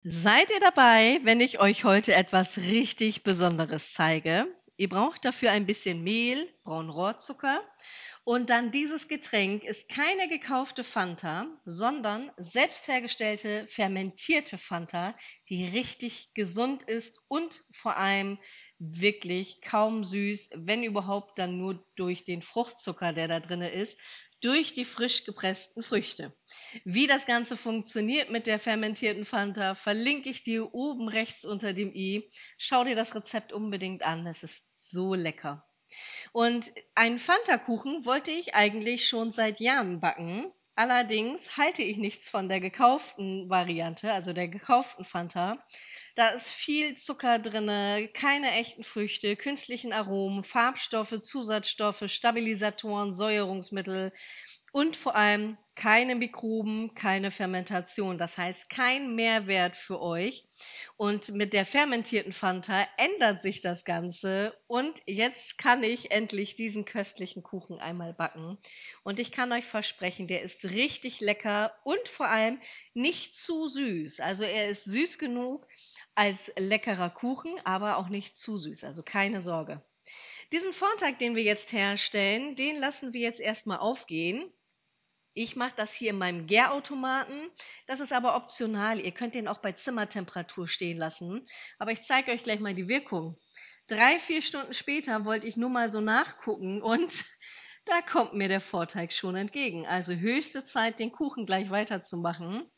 Seid ihr dabei, wenn ich euch heute etwas richtig Besonderes zeige? Ihr braucht dafür ein bisschen Mehl, braunen Rohrzucker und dann dieses Getränk ist keine gekaufte Fanta, sondern selbst hergestellte fermentierte Fanta, die richtig gesund ist und vor allem wirklich kaum süß, wenn überhaupt dann nur durch den Fruchtzucker, der da drin ist, durch die frisch gepressten Früchte. Wie das Ganze funktioniert mit der fermentierten Fanta, verlinke ich dir oben rechts unter dem i. Schau dir das Rezept unbedingt an, es ist so lecker. Und einen Fanta-Kuchen wollte ich eigentlich schon seit Jahren backen. Allerdings halte ich nichts von der gekauften Variante, also der gekauften Fanta. Da ist viel Zucker drinne, keine echten Früchte, künstlichen Aromen, Farbstoffe, Zusatzstoffe, Stabilisatoren, Säuerungsmittel und vor allem keine Mikroben, keine Fermentation. Das heißt, kein Mehrwert für euch. Und mit der fermentierten Fanta ändert sich das Ganze. Und jetzt kann ich endlich diesen köstlichen Kuchen einmal backen. Und ich kann euch versprechen, der ist richtig lecker und vor allem nicht zu süß. Also er ist süß genug als leckerer Kuchen, aber auch nicht zu süß. Also keine Sorge. Diesen Vorteig, den wir jetzt herstellen, den lassen wir jetzt erstmal aufgehen. Ich mache das hier in meinem Gärautomaten. Das ist aber optional. Ihr könnt den auch bei Zimmertemperatur stehen lassen. Aber ich zeige euch gleich mal die Wirkung. 3, 4 Stunden später wollte ich nur mal so nachgucken und da kommt mir der Vorteig schon entgegen. Also höchste Zeit, den Kuchen gleich weiterzumachen.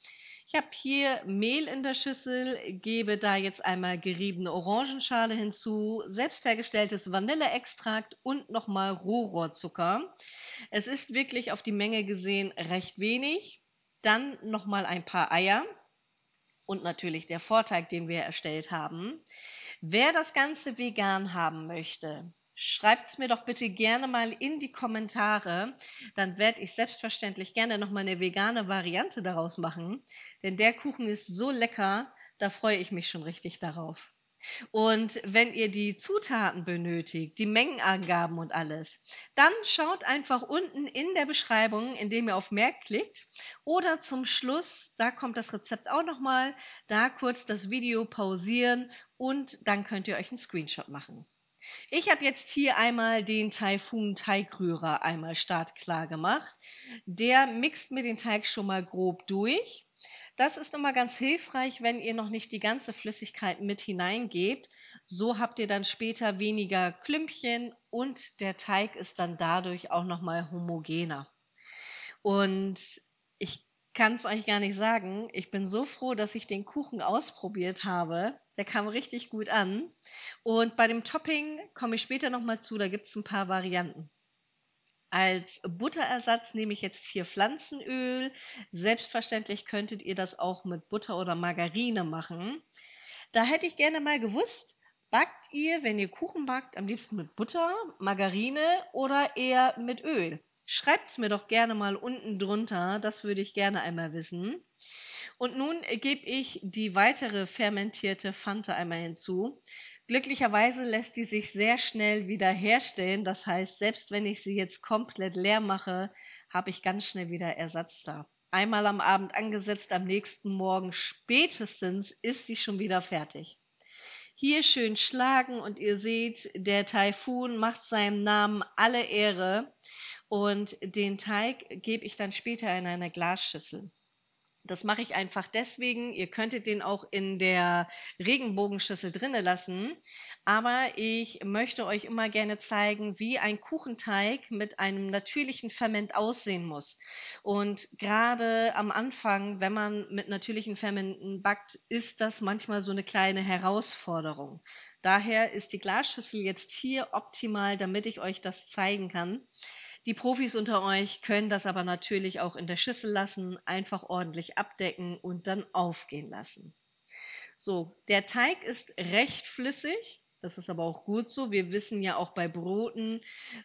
Ich habe hier Mehl in der Schüssel, gebe da jetzt einmal geriebene Orangenschale hinzu, selbst hergestelltes Vanilleextrakt und nochmal Rohrohrzucker. Es ist wirklich auf die Menge gesehen recht wenig. Dann nochmal ein paar Eier und natürlich der Vorteig, den wir erstellt haben. Wer das Ganze vegan haben möchte, schreibt es mir doch bitte gerne mal in die Kommentare. Dann werde ich selbstverständlich gerne noch mal eine vegane Variante daraus machen, denn der Kuchen ist so lecker, da freue ich mich schon richtig darauf. Und wenn ihr die Zutaten benötigt, die Mengenangaben und alles, dann schaut einfach unten in der Beschreibung, indem ihr auf Mehr klickt oder zum Schluss, da kommt das Rezept auch noch mal, da kurz das Video pausieren und dann könnt ihr euch einen Screenshot machen. Ich habe jetzt hier einmal den Taifun Teigrührer einmal startklar gemacht. Der mixt mir den Teig schon mal grob durch. Das ist immer ganz hilfreich, wenn ihr noch nicht die ganze Flüssigkeit mit hineingebt. So habt ihr dann später weniger Klümpchen und der Teig ist dann dadurch auch noch mal homogener. Und ich kann es euch gar nicht sagen, ich bin so froh, dass ich den Kuchen ausprobiert habe. Der kam richtig gut an. Und bei dem Topping komme ich später noch mal zu, da gibt es ein paar Varianten. Als Butterersatz nehme ich jetzt hier Pflanzenöl. Selbstverständlich könntet ihr das auch mit Butter oder Margarine machen. Da hätte ich gerne mal gewusst, backt ihr, wenn ihr Kuchen backt, am liebsten mit Butter, Margarine oder eher mit Öl? Schreibt es mir doch gerne mal unten drunter, das würde ich gerne einmal wissen. Und nun gebe ich die weitere fermentierte Fanta einmal hinzu. Glücklicherweise lässt die sich sehr schnell wieder herstellen. Das heißt, selbst wenn ich sie jetzt komplett leer mache, habe ich ganz schnell wieder Ersatz da. Einmal am Abend angesetzt, am nächsten Morgen spätestens ist sie schon wieder fertig. Hier schön schlagen und ihr seht, der Taifun macht seinem Namen alle Ehre und den Teig gebe ich dann später in eine Glasschüssel. Das mache ich einfach deswegen. Ihr könntet den auch in der Regenbogenschüssel drinne lassen, aber ich möchte euch immer gerne zeigen, wie ein Kuchenteig mit einem natürlichen Ferment aussehen muss. Und gerade am Anfang, wenn man mit natürlichen Fermenten backt, ist das manchmal so eine kleine Herausforderung. Daher ist die Glasschüssel jetzt hier optimal, damit ich euch das zeigen kann. Die Profis unter euch können das aber natürlich auch in der Schüssel lassen, einfach ordentlich abdecken und dann aufgehen lassen. So, der Teig ist recht flüssig. Das ist aber auch gut so. Wir wissen ja auch bei Broten,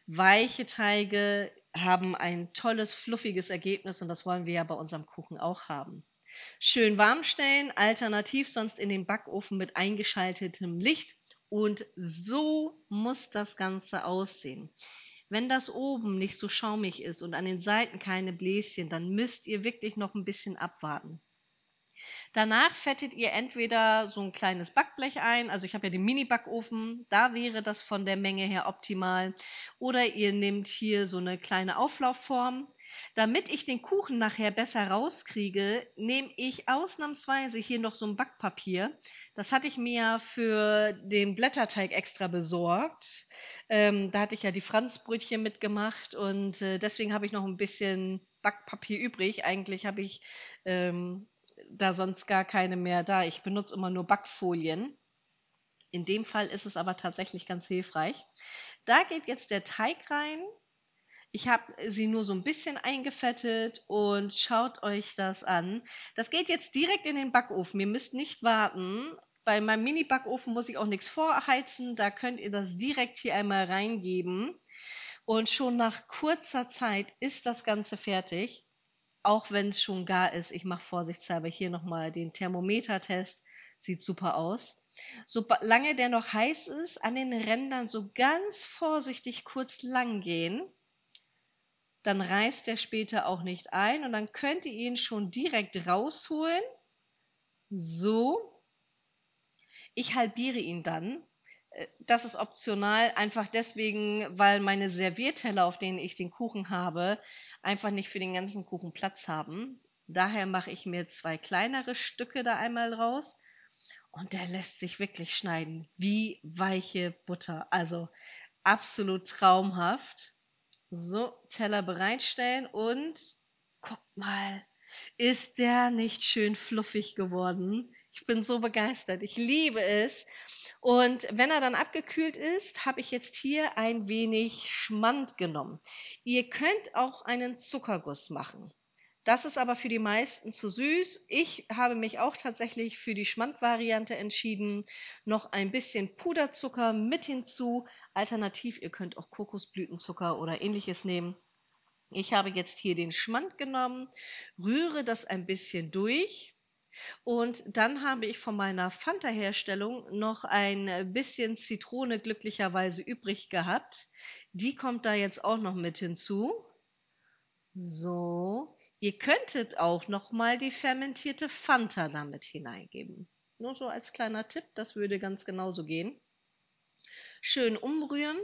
weiche Teige haben ein tolles, fluffiges Ergebnis und das wollen wir ja bei unserem Kuchen auch haben. Schön warm stellen, alternativ sonst in den Backofen mit eingeschaltetem Licht und so muss das Ganze aussehen. Wenn das oben nicht so schaumig ist und an den Seiten keine Bläschen, dann müsst ihr wirklich noch ein bisschen abwarten. Danach fettet ihr entweder so ein kleines Backblech ein, also ich habe ja den Mini-Backofen, da wäre das von der Menge her optimal. Oder ihr nehmt hier so eine kleine Auflaufform. Damit ich den Kuchen nachher besser rauskriege, nehme ich ausnahmsweise hier noch so ein Backpapier. Das hatte ich mir für den Blätterteig extra besorgt. Da hatte ich ja die Franzbrötchen mitgemacht und, deswegen habe ich noch ein bisschen Backpapier übrig. Eigentlich habe ich, da sonst gar keine mehr da. Ich benutze immer nur Backfolien. In dem Fall ist es aber tatsächlich ganz hilfreich. Da geht jetzt der Teig rein. Ich habe sie nur so ein bisschen eingefettet und schaut euch das an. Das geht jetzt direkt in den Backofen. Ihr müsst nicht warten. Bei meinem Mini-Backofen muss ich auch nichts vorheizen. Da könnt ihr das direkt hier einmal reingeben. Und schon nach kurzer Zeit ist das Ganze fertig. Auch wenn es schon gar ist. Ich mache vorsichtshalber hier noch mal den Thermometertest. Sieht super aus. Solange der noch heiß ist, an den Rändern so ganz vorsichtig kurz lang gehen. Dann reißt der später auch nicht ein und dann könnt ihr ihn schon direkt rausholen. So. Ich halbiere ihn dann. Das ist optional, einfach deswegen, weil meine Servierteller, auf denen ich den Kuchen habe, einfach nicht für den ganzen Kuchen Platz haben. Daher mache ich mir 2 kleinere Stücke da einmal raus und der lässt sich wirklich schneiden wie weiche Butter. Also absolut traumhaft. So, Teller bereitstellen und guckt mal, ist der nicht schön fluffig geworden? Ich bin so begeistert. Ich liebe es. Und wenn er dann abgekühlt ist, habe ich jetzt hier ein wenig Schmand genommen. Ihr könnt auch einen Zuckerguss machen. Das ist aber für die meisten zu süß. Ich habe mich auch tatsächlich für die Schmand-Variante entschieden. Noch ein bisschen Puderzucker mit hinzu. Alternativ, ihr könnt auch Kokosblütenzucker oder ähnliches nehmen. Ich habe jetzt hier den Schmand genommen, rühre das ein bisschen durch und dann habe ich von meiner Fanta-Herstellung noch ein bisschen Zitrone glücklicherweise übrig gehabt. Die kommt da jetzt auch noch mit hinzu. So, ihr könntet auch noch mal die fermentierte Fanta damit hineingeben. Nur so als kleiner Tipp, das würde ganz genauso gehen. Schön umrühren.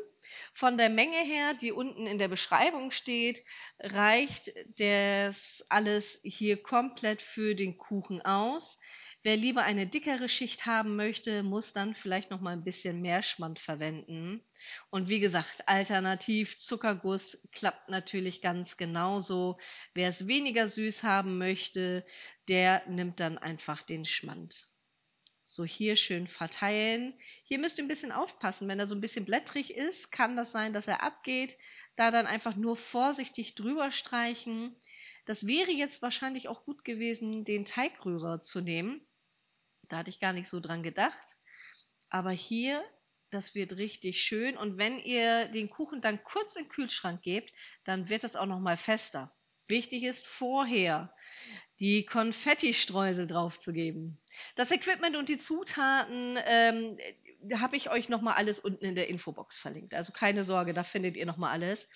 Von der Menge her, die unten in der Beschreibung steht, reicht das alles hier komplett für den Kuchen aus. Wer lieber eine dickere Schicht haben möchte, muss dann vielleicht noch mal ein bisschen mehr Schmand verwenden. Und wie gesagt, alternativ Zuckerguss klappt natürlich ganz genauso. Wer es weniger süß haben möchte, der nimmt dann einfach den Schmand. So hier schön verteilen. Hier müsst ihr ein bisschen aufpassen. Wenn er so ein bisschen blättrig ist, kann das sein, dass er abgeht. Da dann einfach nur vorsichtig drüber streichen. Das wäre jetzt wahrscheinlich auch gut gewesen, den Teigrührer zu nehmen. Da hatte ich gar nicht so dran gedacht. Aber hier, das wird richtig schön. Und wenn ihr den Kuchen dann kurz in den Kühlschrank gebt, dann wird das auch noch mal fester. Wichtig ist vorher die Konfettistreusel draufzugeben. Das Equipment und die Zutaten, habe ich euch noch mal alles unten in der Infobox verlinkt. Also keine Sorge, da findet ihr noch mal alles.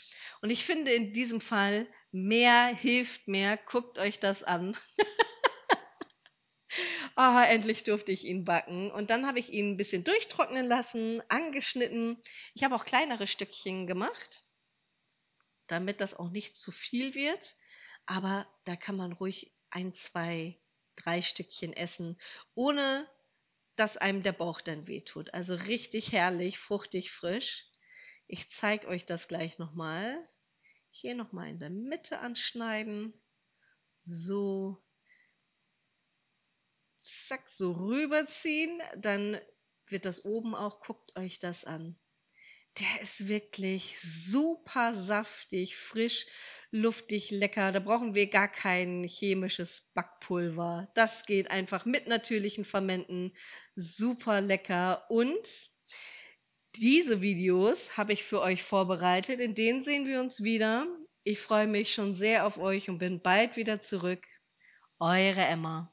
Und ich finde in diesem Fall, mehr hilft mehr. Guckt euch das an. Ah, endlich durfte ich ihn backen. Und dann habe ich ihn ein bisschen durchtrocknen lassen, angeschnitten. Ich habe auch kleinere Stückchen gemacht, damit das auch nicht zu viel wird. Aber da kann man ruhig 1, 2, 3 Stückchen essen, ohne dass einem der Bauch dann wehtut. Also richtig herrlich, fruchtig, frisch. Ich zeige euch das gleich noch mal. Hier noch mal in der Mitte anschneiden. So, zack, so rüberziehen. Dann wird das oben auch, guckt euch das an. Der ist wirklich super saftig, frisch, luftig, lecker. Da brauchen wir gar kein chemisches Backpulver. Das geht einfach mit natürlichen Fermenten. Super lecker. Und diese Videos habe ich für euch vorbereitet. In denen sehen wir uns wieder. Ich freue mich schon sehr auf euch und bin bald wieder zurück. Eure Emma.